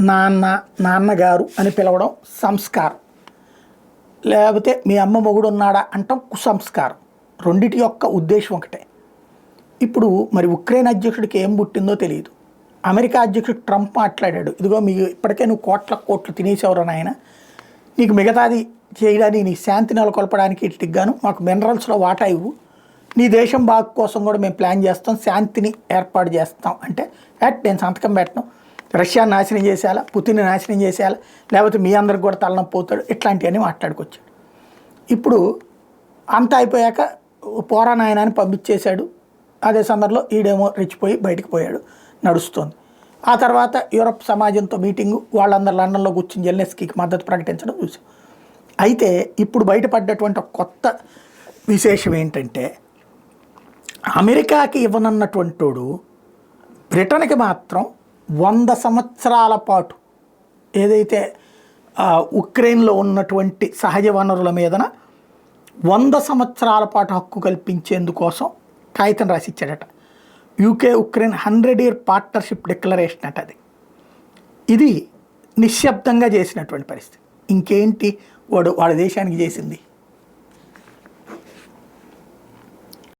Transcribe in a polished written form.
నాన్న నాన్నగారు అని పిలవడం సంస్కారం, లేకపోతే మీ అమ్మ మొగుడు ఉన్నాడా అంటాం కుసంస్కారం. రెండిటి యొక్క ఉద్దేశం ఒకటే. ఇప్పుడు మరి ఉక్రెయిన్ అధ్యక్షుడికి ఏం పుట్టిందో తెలియదు. అమెరికా అధ్యక్షుడు ట్రంప్ మాట్లాడాడు, ఇదిగో మీ ఇప్పటికే నువ్వు కోట్లు తినేసేవరు నాయన, నీకు మిగతాది చేయడానికి నీ శాంతి నెలకొల్పడానికి ఇటుకి గాను మాకు మినరల్స్లో వాటా ఇవ్వు, నీ దేశం బాగు కోసం కూడా మేము ప్లాన్ చేస్తాం, శాంతిని ఏర్పాటు చేస్తాం అంటే నేను సంతకం పెట్టను, రష్యా నాశనం చేసేయాలా, పుతిన్ని నాశనం చేసేయాలా, లేకపోతే మీ అందరికి కూడా తలనొప్పి పోతాడు, ఇట్లాంటివన్నీ మాట్లాడుకొచ్చాడు. ఇప్పుడు అంతా అయిపోయాక పోరానాయన అని పంపించేశాడు. అదే సందర్భంలో ఈడేమో రెచ్చిపోయి బయటకు పోయాడు, నడుస్తోంది. ఆ తర్వాత యూరప్ సమాజంతో మీటింగు, వాళ్ళందరూ లండన్లో కూర్చుని జెలెన్స్కీకి మద్దతు ప్రకటించడం చూసాం. అయితే ఇప్పుడు బయటపడ్డటువంటి ఒక కొత్త విశేషం ఏంటంటే, అమెరికాకి ఇవ్వనన్నటువంటి వాడు బ్రిటన్కి మాత్రం 100 సంవత్సరాల పాటు ఏదైతే ఉక్రెయిన్లో ఉన్నటువంటి సహజ వనరుల మీదన 100 సంవత్సరాల పాటు హక్కు కల్పించేందుకోసం కాగితం రాసిచ్చాడట. UK Ukraine 100-year partnership declaration అట అది. ఇది నిశ్శబ్దంగా చేసినటువంటి పరిస్థితి. ఇంకేంటి వాళ్ళ దేశానికి చేసింది?